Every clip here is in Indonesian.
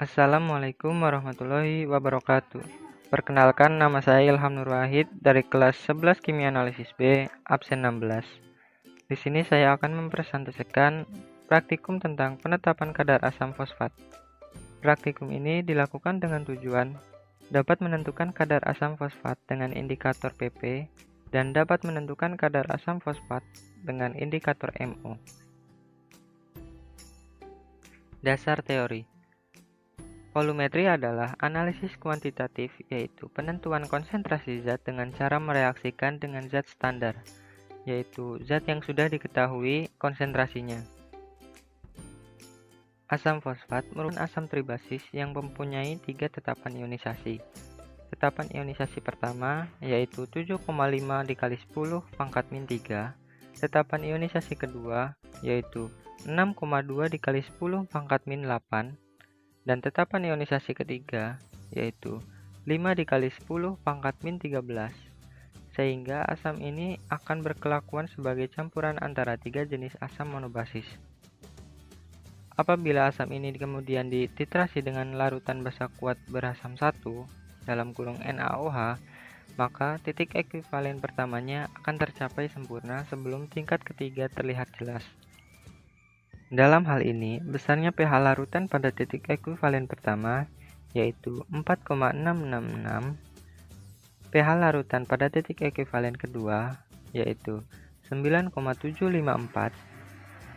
Assalamualaikum warahmatullahi wabarakatuh. Perkenalkan, nama saya Ilham Nur Wahid dari kelas 11 Kimia Analisis B, absen 16. Di sini saya akan mempresentasikan praktikum tentang penetapan kadar asam fosfat. Praktikum ini dilakukan dengan tujuan dapat menentukan kadar asam fosfat dengan indikator pp dan dapat menentukan kadar asam fosfat dengan indikator MO. Dasar teori. Volumetri adalah analisis kuantitatif, yaitu penentuan konsentrasi zat dengan cara mereaksikan dengan zat standar, yaitu zat yang sudah diketahui konsentrasinya. Asam fosfat merupakan asam tribasis yang mempunyai 3 tetapan ionisasi. Tetapan ionisasi pertama yaitu 7,5 dikali 10 pangkat min 3. Tetapan ionisasi kedua yaitu 6,2 dikali 10 pangkat min 8. Dan tetapan ionisasi ketiga yaitu 5 dikali 10 pangkat min 13, sehingga asam ini akan berkelakuan sebagai campuran antara 3 jenis asam monobasis. Apabila asam ini kemudian dititrasi dengan larutan basa kuat berasam 1 dalam kurung NaOH, maka titik ekuivalen pertamanya akan tercapai sempurna sebelum tingkat ketiga terlihat jelas. Dalam hal ini, besarnya pH larutan pada titik ekuivalen pertama yaitu 4,666, pH larutan pada titik ekuivalen kedua yaitu 9,754,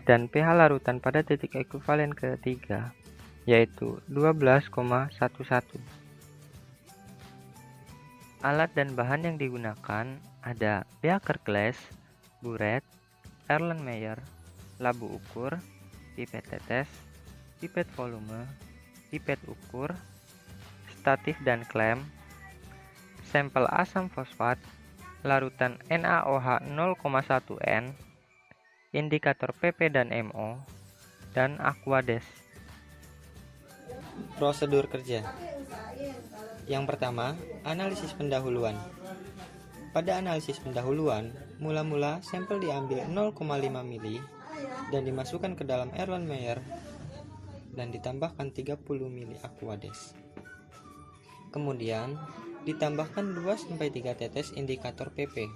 dan pH larutan pada titik ekuivalen ketiga yaitu 12,11. Alat dan bahan yang digunakan ada beaker glass, buret, Erlenmeyer, labu ukur, pipet tetes, pipet volume, pipet ukur, statif dan klem, sampel asam fosfat, larutan NaOH 0,1 N, indikator pp dan MO, dan Aquades. Prosedur kerja. Yang pertama, analisis pendahuluan. Pada analisis pendahuluan, mula-mula sampel diambil 0,5 mili dan dimasukkan ke dalam Erlenmeyer dan ditambahkan 30 mili Aquades. Kemudian, ditambahkan 2-3 tetes indikator pp.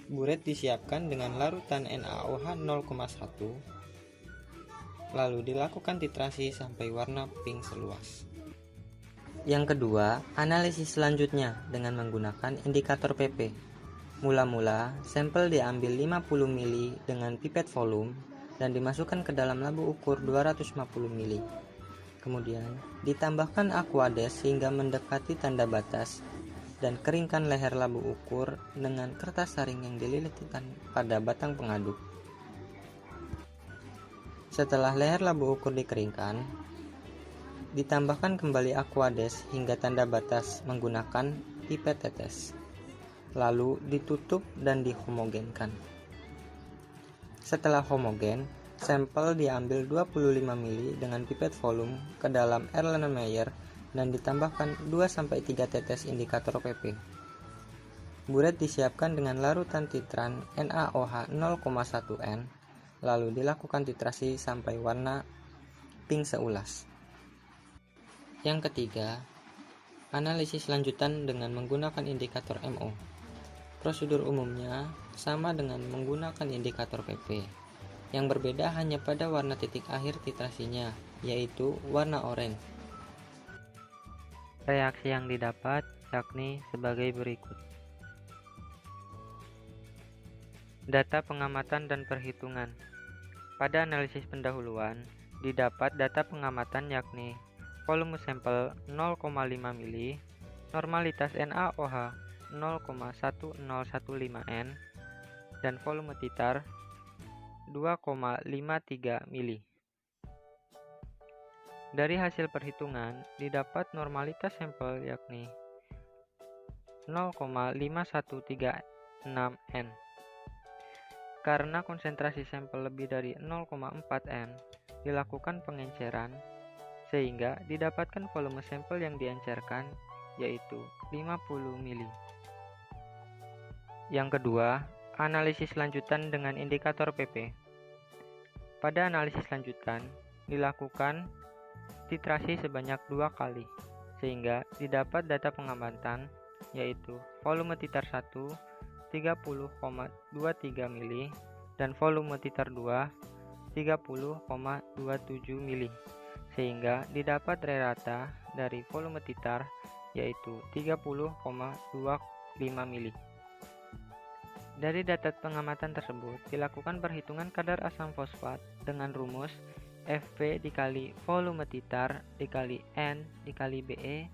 Buret disiapkan dengan larutan NaOH 0,1, lalu dilakukan titrasi sampai warna pink seluas. Yang kedua, analisis selanjutnya dengan menggunakan indikator pp. Mula-mula, sampel diambil 50 mili dengan pipet volume dan dimasukkan ke dalam labu ukur 250 mili. Kemudian, ditambahkan Aquades hingga mendekati tanda batas dan keringkan leher labu ukur dengan kertas saring yang dililitkan pada batang pengaduk. Setelah leher labu ukur dikeringkan, ditambahkan kembali Aquades hingga tanda batas menggunakan pipet tetes. Lalu ditutup dan dihomogenkan. Setelah homogen, sampel diambil 25 mili dengan pipet volume ke dalam Erlenmeyer dan ditambahkan 2-3 tetes indikator pp. Buret disiapkan dengan larutan titran NaOH 0,1 N, lalu dilakukan titrasi sampai warna pink seulas. Yang ketiga, analisis lanjutan dengan menggunakan indikator MO. Prosedur umumnya sama dengan menggunakan indikator pp. Yang berbeda hanya pada warna titik akhir titrasinya, yaitu warna oranye. Reaksi yang didapat yakni sebagai berikut. Data pengamatan dan perhitungan. Pada analisis pendahuluan, didapat data pengamatan yakni volume sampel 0,5 mili, normalitas NaOH 0,1015 N, dan volume titar 2,53 mili. Dari hasil perhitungan, didapat normalitas sampel yakni 0,5136 N. Karena konsentrasi sampel lebih dari 0,4 N, dilakukan pengenceran, sehingga didapatkan volume sampel yang diencerkan yaitu 50 mili. Yang kedua, analisis lanjutan dengan indikator pp. Pada analisis lanjutan, dilakukan titrasi sebanyak 2 kali, sehingga didapat data pengamatan yaitu volume titar 1 30,23 mili dan volume titar 2 30,27 mili, sehingga didapat rata dari volume titar yaitu 30,25 mili. Dari data pengamatan tersebut dilakukan perhitungan kadar asam fosfat dengan rumus Fp dikali volume titar dikali N dikali Be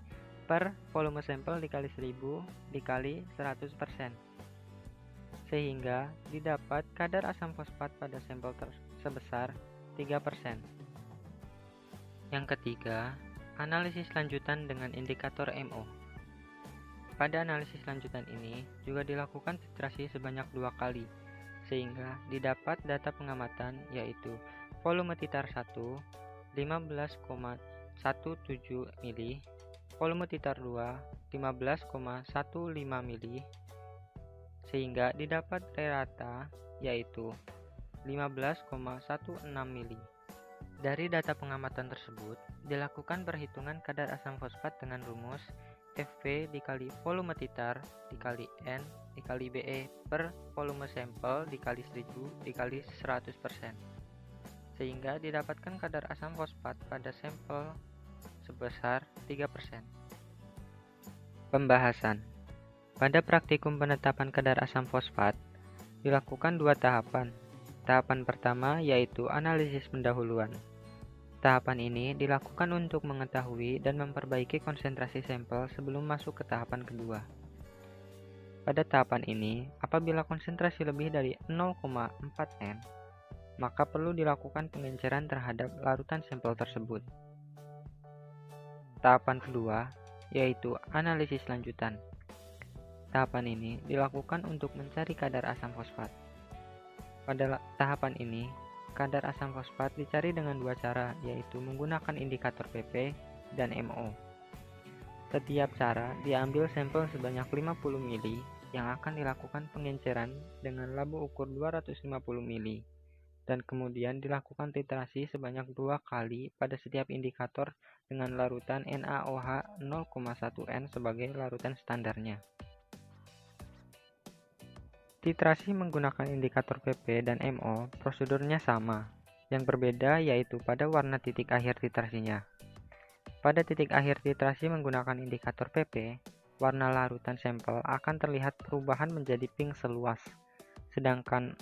per volume sampel dikali 1000 dikali 100%, sehingga didapat kadar asam fosfat pada sampel sebesar 3%. Yang ketiga, analisis lanjutan dengan indikator MO. Pada analisis lanjutan ini juga dilakukan titrasi sebanyak 2 kali, sehingga didapat data pengamatan yaitu volume titar 1 15,17 mili, volume titar 2 15,15 mili, sehingga didapat rata yaitu 15,16 mili. Dari data pengamatan tersebut dilakukan perhitungan kadar asam fosfat dengan rumus Fp dikali volume titar dikali N dikali Be per volume sampel dikali 1000 dikali 100%, sehingga didapatkan kadar asam fosfat pada sampel sebesar 3%. Pembahasan. Pada praktikum penetapan kadar asam fosfat dilakukan 2 tahapan. Tahapan pertama yaitu analisis pendahuluan. Tahapan ini dilakukan untuk mengetahui dan memperbaiki konsentrasi sampel sebelum masuk ke tahapan kedua. Pada tahapan ini, apabila konsentrasi lebih dari 0,4 N, maka perlu dilakukan pengenceran terhadap larutan sampel tersebut. Tahapan kedua yaitu analisis lanjutan. Tahapan ini dilakukan untuk mencari kadar asam fosfat. Pada tahapan ini, kadar asam fosfat dicari dengan 2 cara, yaitu menggunakan indikator pp dan MO. Setiap cara diambil sampel sebanyak 50 mili yang akan dilakukan pengenceran dengan labu ukur 250 mili dan kemudian dilakukan titrasi sebanyak 2 kali pada setiap indikator dengan larutan NaOH 0,1 N sebagai larutan standarnya. Titrasi menggunakan indikator pp dan MO prosedurnya sama. Yang berbeda yaitu pada warna titik akhir titrasinya. Pada titik akhir titrasi menggunakan indikator pp, warna larutan sampel akan terlihat perubahan menjadi pink seluas. Sedangkan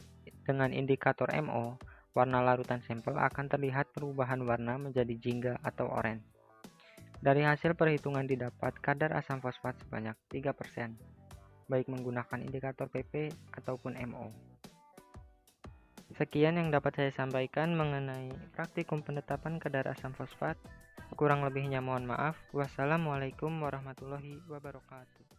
dengan indikator MO, warna larutan sampel akan terlihat perubahan warna menjadi jingga atau oranye. Dari hasil perhitungan didapat kadar asam fosfat sebanyak 3%. Baik menggunakan indikator pp ataupun MO. Sekian yang dapat saya sampaikan mengenai praktikum penetapan kadar asam fosfat. Kurang lebihnya mohon maaf. Wassalamualaikum warahmatullahi wabarakatuh.